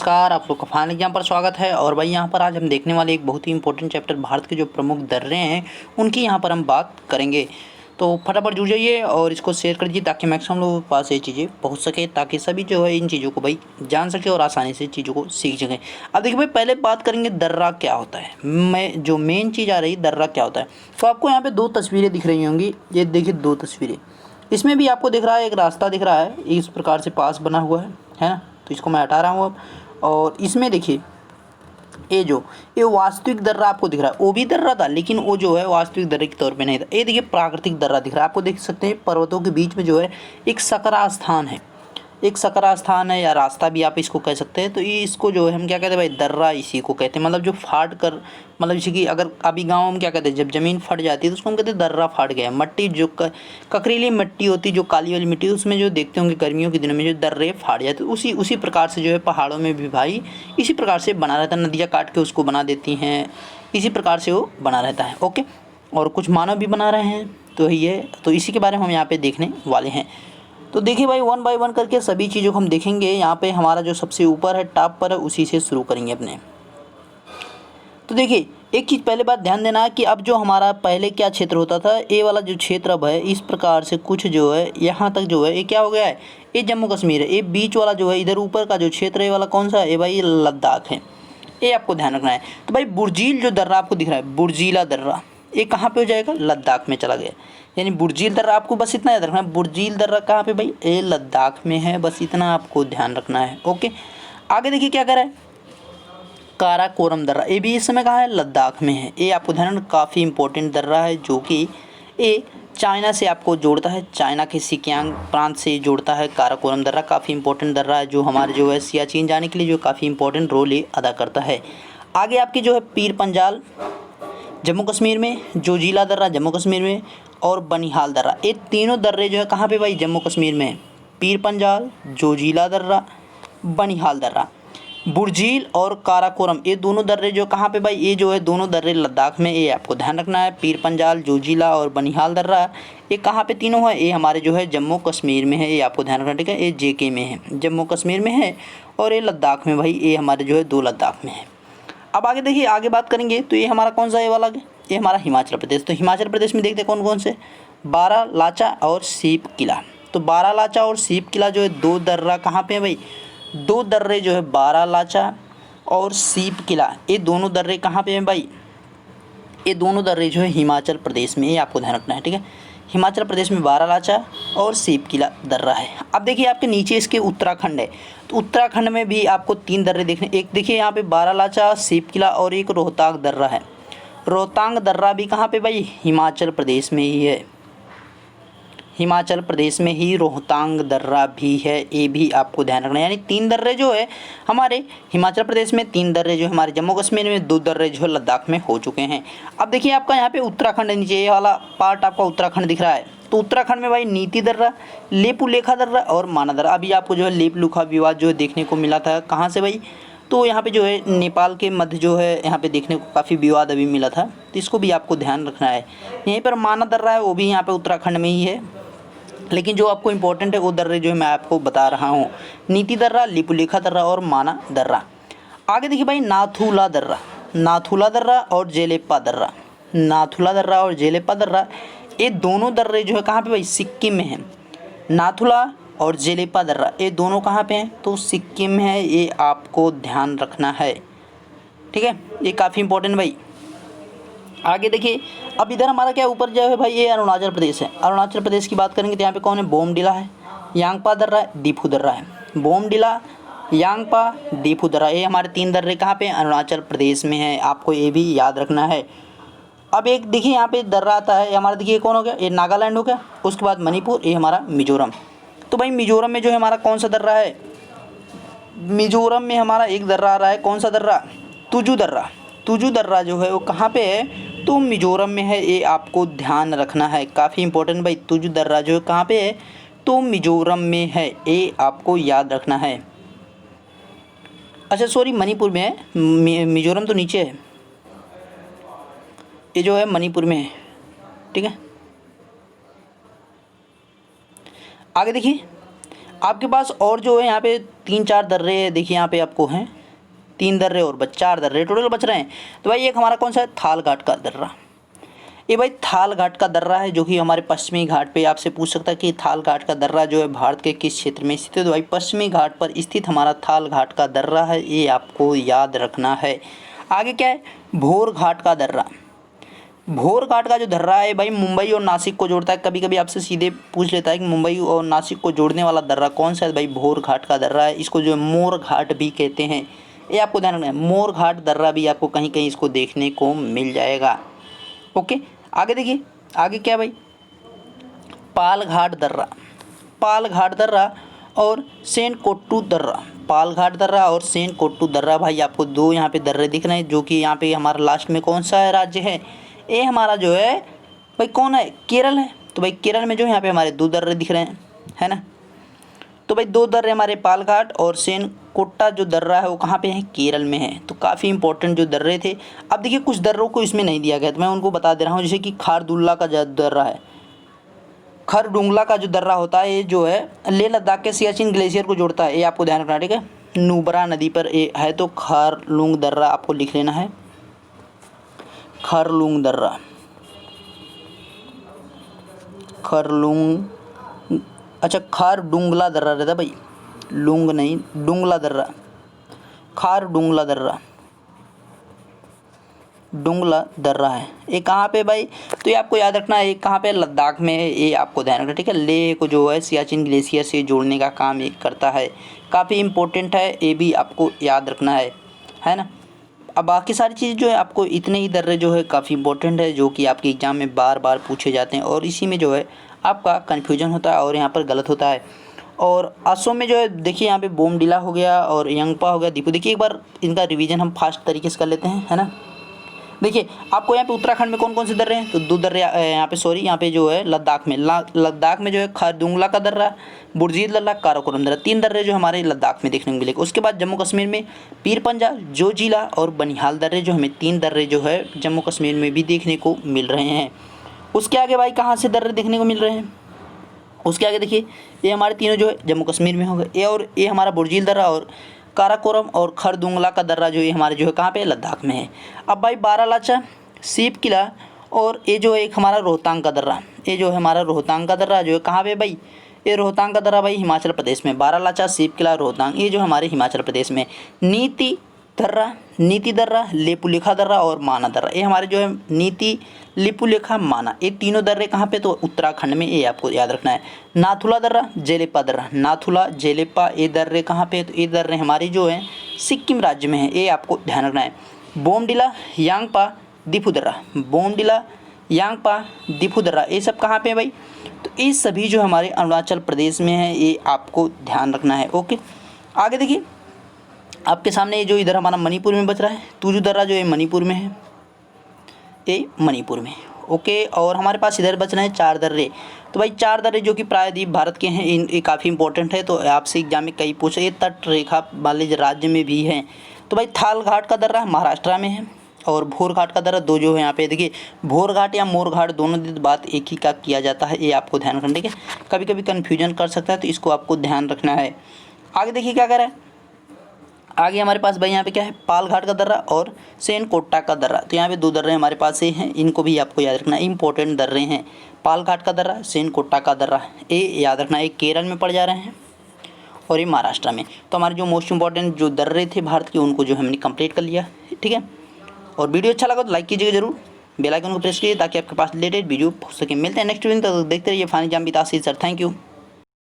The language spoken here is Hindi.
नमस्कार, आप लोग का फाइनल एग्जाम पर स्वागत है। और भाई यहाँ पर आज हम देखने वाले एक बहुत ही इंपॉर्टेंट चैप्टर भारत के जो प्रमुख दर्रे हैं उनकी यहाँ पर हम बात करेंगे। तो फटाफट जुड़ जाइए और इसको शेयर कर दीजिए ताकि मैक्सिमम लोगों के पास ये चीज़ें पहुँच सके, ताकि सभी जो है इन चीज़ों को भाई जान सके और आसानी से चीज़ों को सीख सकें। अब देखिए भाई, पहले बात करेंगे दर्रा क्या होता है। मैं जो मेन चीज़ आ रही दर्रा क्या होता है, तो आपको यहाँ पर दो तस्वीरें दिख रही होंगी। ये देखिए दो तस्वीरें, इसमें भी आपको दिख रहा है एक रास्ता दिख रहा है, इस प्रकार से पास बना हुआ है ना। तो इसको मैं हटा रहा हूँ अब। और इसमें देखिए ये वास्तविक दर्रा आपको दिख रहा है। वो भी दर्रा था लेकिन वो जो है वास्तविक दर्रे के तौर पे नहीं था। ये देखिए प्राकृतिक दर्रा दिख रहा है आपको, देख सकते हैं पर्वतों के बीच में जो है एक सकरा स्थान है, एक सकरा स्थान है या रास्ता भी आप इसको कह सकते हैं। तो ये इसको जो है हम क्या कहते हैं भाई, दर्रा इसी को कहते हैं। मतलब जो फाट कर, मतलब जैसे कि अगर अभी गाँव में क्या कहते हैं, जब ज़मीन फट जाती है तो उसको हम कहते हैं दर्रा फाट गया। मट्टी जो ककरीली मिट्टी होती है, जो काली वाली मिट्टी, उसमें जो देखते होंगे गर्मियों के दिनों में जो दर्रे फाट जाते हैं, उसी प्रकार से जो है पहाड़ों में भी भाई इसी प्रकार से बना रहता है। नदियाँ काट के उसको बना देती हैं, इसी प्रकार से वो बना रहता है। ओके, और कुछ मानव भी बना रहे हैं, तो ये तो इसी के बारे में हम यहाँ पे देखने वाले हैं। तो देखिए भाई, वन बाय वन करके सभी चीज़ों को हम देखेंगे। यहाँ पे हमारा जो सबसे ऊपर है, टॉप पर है, उसी से शुरू करेंगे अपने। तो देखिए एक चीज़ पहले बात ध्यान देना है कि अब जो हमारा पहले क्या क्षेत्र होता था, ये वाला जो क्षेत्र अब है इस प्रकार से कुछ जो है यहाँ तक जो है ये क्या हो गया है, ये जम्मू कश्मीर है। ये बीच वाला जो है इधर ऊपर का जो क्षेत्र है ये वाला कौन सा है, ये भाई लद्दाख है। ये आपको ध्यान रखना है। तो भाई बुर्जील जो दर्रा आपको दिख रहा है, बुर्जीला दर्रा, ये कहाँ पे हो जाएगा, लद्दाख में चला गया। यानी बुर्जील दर्रा आपको बस इतना याद रखना है, बुर्जील दर्रा कहाँ पे भाई, ये लद्दाख में है। बस इतना आपको ध्यान रखना है। ओके, आगे देखिए क्या कर रहा है, काराकोरम दर्रा, ये भी इस समय कहाँ है, लद्दाख में है। ये आपको ध्यान रखना, काफ़ी इंपॉर्टेंट दर्रा है जो कि ये चाइना से आपको जोड़ता है, चाइना के सिकियांग प्रांत से जोड़ता है। काराकोरम दर्रा काफ़ी इंपॉर्टेंट दर्रा है जो हमारे जो है सियाचिन जाने के लिए जो काफ़ी इंपॉर्टेंट रोल ये अदा करता है। आगे आपकी जो है पीर पंजाल जम्मू कश्मीर में, जोजिला दर्रा जम्मू कश्मीर में, और बनिहाल दर्रा, ये तीनों दर्रे जो है कहाँ पे भाई, जम्मू कश्मीर में। पीर पंजाल, जोजिला दर्रा, बनिहाल दर्रा। बुर्जील और काराकोरम ये दोनों दर्रे जो कहाँ पे भाई, ये जो है दोनों दर्रे लद्दाख में। ये आपको ध्यान रखना है। पीर पंजाल, जोजिला और बनिहाल दर्रा ये कहाँ पे तीनों है, ये हमारे जो है जम्मू कश्मीर में है। ये आपको ध्यान रखना, ठीक है। ये जेके में है, जम्मू कश्मीर में है, और ये लद्दाख में भाई, ये हमारे जो है दो लद्दाख में है। अब आगे देखिए, आगे बात करेंगे तो ये हमारा कौन सा ये वाला, ये हमारा हिमाचल प्रदेश। तो हिमाचल प्रदेश में देखते हैं कौन कौन से, बारालाचा और सीप किला। तो बारालाचा और सीप किला जो है दो दर्रा कहाँ पे है भाई, दो दर्रे जो है बारालाचा और सीप किला, ये दोनों दर्रे कहाँ पे हैं भाई, ये दोनों दर्रे जो है हिमाचल प्रदेश में। ये आपको ध्यान रखना है, ठीक है। हिमाचल प्रदेश में बारालाचा और सीप किला दर्रा है। अब देखिए आपके नीचे इसके उत्तराखंड है, तो उत्तराखंड में भी आपको तीन दर्रे देखने, एक देखिए यहाँ पे बारालाचा, सीप किला और एक रोहतांग दर्रा है। रोहतांग दर्रा भी कहाँ पे भाई, हिमाचल प्रदेश में ही है। हिमाचल प्रदेश में ही रोहतांग दर्रा भी है, ये भी आपको ध्यान रखना है। यानी तीन दर्रे जो है हमारे हिमाचल प्रदेश में, तीन दर्रे जो हमारे जम्मू कश्मीर में, दो दर्रे जो है लद्दाख में हो चुके हैं। अब देखिए आपका यहाँ पे उत्तराखंड नीचे ये वाला पार्ट आपका उत्तराखंड दिख रहा है। तो उत्तराखंड में भाई नीति दर्रा, लेपू लेखा दर्रा और माना दर्रा। अभी आपको जो है लेप लुखा विवाद जो है देखने को मिला था, कहाँ से भाई, तो यहाँ पे जो है नेपाल के मध्य जो है यहाँ पे देखने को काफ़ी विवाद अभी मिला था, तो इसको भी आपको ध्यान रखना है। यहीं पर माना दर्रा है, वो भी यहाँ पे उत्तराखंड में ही है, लेकिन जो आपको इम्पोर्टेंट है वो दर्रे जो है मैं आपको बता रहा हूँ, नीति दर्रा, लिपुलेखा दर्रा और माना दर्रा। आगे देखिए भाई, नाथुला दर्रा, नाथुला दर्रा और जेलेप्पा दर्रा, नाथुला दर्रा और जेलेप्पा दर्रा, ये दोनों दर्रे जो है कहाँ पे भाई, सिक्किम में है। नाथुला और जेलेप्पा दर्रा ये दोनों कहाँ पे हैं, तो सिक्किम में है। ये आपको ध्यान रखना है, ठीक है। ये काफ़ी इंपॉर्टेंट भाई। आगे देखिए, अब इधर हमारा क्या ऊपर जो है भाई, ये अरुणाचल प्रदेश है। अरुणाचल प्रदेश की बात करेंगे तो यहाँ पे कौन है, बोमडिला है, यांगपा दर्रा है, दीफू दर्रा है। बोमडिला, यांगपा, दीफू दर्रा, ये हमारे तीन दर्रे कहाँ पे, अरुणाचल प्रदेश में है। आपको ये भी याद रखना है। अब एक देखिए यहाँ पे दर्रा आता है हमारा, देखिए कौन हो गया, ये नागालैंड हो गया, उसके बाद मणिपुर, ये हमारा मिजोरम। तो भाई मिजोरम में जो है हमारा कौन सा दर्रा है, मिजोरम में हमारा एक दर्रा आ रहा है, कौन सा दर्रा, तुजू दर्रा। तुजू दर्रा जो है वो कहाँ पे है, तो मिजोरम में है। ये आपको ध्यान रखना है, काफ़ी इंपॉर्टेंट भाई। तुजू दर्रा जो है कहाँ पे है, तो मिजोरम में है, ये आपको याद रखना है। अच्छा सॉरी, मणिपुर में है, मिजोरम तो नीचे है, ये जो है मणिपुर में है, ठीक है। आगे देखिए आपके पास और जो है यहाँ पे 3-4 दर्रे देखिए यहाँ पे आपको हैं, 3 दर्रे और 4 दर्रे टोटल बच रहे हैं। तो भाई एक हमारा कौन सा है, थाल घाट का दर्रा। ये भाई थाल घाट का दर्रा है जो कि हमारे पश्चिमी घाट पे आपसे पूछ सकता है कि थाल घाट का दर्रा जो है भारत के किस क्षेत्र में स्थित है। तो भाई पश्चिमी घाट पर स्थित हमारा थाल घाट का दर्रा है, ये आपको याद रखना है। आगे क्या है, भोर घाट का दर्रा। भोर घाट का जो दर्रा है भाई मुंबई और नासिक को जोड़ता है। कभी कभी आपसे सीधे पूछ लेता है कि मुंबई और नासिक को जोड़ने वाला दर्रा कौन सा है, भाई भोर घाट का दर्रा है। इसको जो है मोर घाट भी कहते हैं, ये आपको ध्यान रखना है। मोर घाट दर्रा भी आपको कहीं कहीं इसको देखने को मिल जाएगा। ओके, आगे देखिए, आगे क्या भाई, पाल घाट दर्रा। पाल घाट दर्रा और सेन कोट्टू दर्रा। पाल घाट दर्रा और सेन कोट्टू दर्रा भाई आपको 2 यहाँ पे दर्रे दिख रहे हैं, जो कि यहाँ पे हमारा लास्ट में कौन सा है राज्य है, ये हमारा जो है भाई कौन है, केरल है। तो भाई केरल में जो यहाँ पे हमारे 2 दर्रे दिख रहे हैं, है ना। तो भाई 2 दर्रे हमारे पाल घाट और सेन कोट्टा जो दर्रा है वो कहाँ पे है, केरल में है। तो काफ़ी इंपॉर्टेंट जो दर्रे थे। अब देखिए कुछ दर्रों को इसमें नहीं दिया गया, तो मैं उनको बता दे रहा हूँ। जैसे कि खारदुल्ला का जो दर्रा है, खरडुंगला का जो दर्रा होता है, ये जो है लेह लद्दाख के सियाचिन ग्लेशियर को जोड़ता है, ये आपको ध्यान रखना, ठीक है। नुब्रा नदी पर ये है, तो खारलुंग दर्रा आपको लिख लेना है, खारलुंग दर्रा, खारलुंग, अच्छा खारडुंगला दर्रा रहता भाई, लुंग नहीं, डुंगला दर्रा, खारडुंगला दर्रा, डुंगला दर्रा है। ये कहाँ पे भाई, तो ये आपको याद रखना है, ये कहाँ पे, लद्दाख में है, ये आपको ध्यान रखना, ठीक है। लेह को जो है सियाचिन ग्लेशियर से जोड़ने का काम ये करता है, काफ़ी इंपॉर्टेंट है, ये भी आपको याद रखना है ना। अब बाकी सारी चीज़ जो है आपको इतने ही दर्रे जो है काफ़ी इंपॉर्टेंट है, जो कि आपके एग्ज़ाम में बार बार पूछे जाते हैं, और इसी में जो है आपका कन्फ्यूजन होता है और यहाँ पर गलत होता है। और असम में जो है देखिए यहाँ पे बोमडिला हो गया और यंगपा हो गया, दीपू। देखिए एक बार इनका रिवीजन हम फास्ट तरीके से कर लेते हैं, है ना। देखिए आपको यहाँ पे उत्तराखंड में कौन कौन से दर्रे हैं, तो 2 दर्रे यहाँ पे, सॉरी यहाँ पे जो है लद्दाख में, लद्दाख में जो है खारदुंगला का दर्रा, बुर्जीद दर्रा, काराकोरम दर्रा, 3 दर्रे जो हमारे लद्दाख में देखने को मिलेगा। उसके बाद जम्मू कश्मीर में पीरपंजा, जोजिला और बनिहाल दर्रे, जो हमें 3 दर्रे जो है जम्मू कश्मीर में भी देखने को मिल रहे हैं। उसके आगे भाई कहाँ से दर्रे देखने को मिल रहे हैं, उसके आगे देखिए ये हमारे तीनों जो है जम्मू कश्मीर में होगा, ये और ये हमारा बुर्जील दर्रा और काराकोरम और खरदुंगला का दर्रा जो ये हमारे जो है कहाँ पे, लद्दाख में है। अब भाई बारालाचा, सीप किला और ये जो है एक हमारा रोहतांग का दर्रा, ये जो है हमारा रोहतांग का दर्रा जो है कहाँ पे भाई, ये रोहतांग का दर्रा भाई हिमाचल प्रदेश में। बारालाचा, सीप किला, रोहतांग, ये जो हमारे हिमाचल प्रदेश में। नीति दर्रा, लेपुलेखा दर्रा और माना दर्रा, ये हमारे जो है नीति, लिपुलेखा, माना, ये तीनों दर्रे कहाँ पे, तो उत्तराखंड में, ये आपको याद रखना है। नाथुला दर्रा, जेलेपा दर्रा, नाथुला, जेलेपा, ये दर्रे कहाँ पे, तो ये दर्रे हमारी जो है सिक्किम राज्य में है, ये आपको ध्यान रखना है। बोमडिला, यांगपा, दिफू दर्रा, बोमडिला, यांगपा, दिफू दर्रा, ये सब कहाँ पे है भाई, तो ये सभी जो हमारे अरुणाचल प्रदेश में है, ये आपको ध्यान रखना है। ओके, आगे देखिए आपके सामने ये जो इधर हमारा मणिपुर में बच रहा है, तुजू दर्रा जो है मणिपुर में है, ये मणिपुर में। ओके, और हमारे पास इधर बच रहे हैं 4 दर्रे। तो भाई 4 दर्रे जो कि प्रायद्वीप भारत के हैं, ये काफ़ी इंपॉर्टेंट है, तो आपसे एग्जाम में कई पूछे, ये तट रेखा वाले राज्य में भी हैं। तो भाई थाल घाट का दर्रा महाराष्ट्र में है, और भोर घाट का दर्रा 2 जो है यहाँ पे देखिए, भोर घाट या मोर घाट दोनों बात एक ही का किया जाता है, ये आपको ध्यान रखना, ठीक है। कभी कभी कन्फ्यूजन कर सकता है, तो इसको आपको ध्यान रखना है। आगे देखिए क्या कह रहा है, आगे हमारे पास भाई यहाँ पे क्या है, पाल घाट का दर्रा और सेन कोट्टा का दर्रा। तो यहाँ पे 2 दर्रे हमारे पास से हैं, इनको भी आपको याद रखना है, इंपॉर्टेंट दर्रे हैं। पाल घाट का दर्रा, सेन कोट्टा का दर्रा, ये याद रखना है, केरल में पड़ जा रहे हैं और ये महाराष्ट्र में। तो हमारे जो मोस्ट इंपॉर्टेंट जो दर्रे थे भारत के, उनको जो हमने कंप्लीट कर लिया, ठीक है। और वीडियो अच्छा लगा तो लाइक कीजिएगा जरूर, बेल आइकन को प्रेस कीजिए ताकि आपके पास लेटेस्ट वीडियो हो सके। मिलते हैं नेक्स्ट वीडियो, तक देखते रहिए final exam with Ashish sir. Thank you.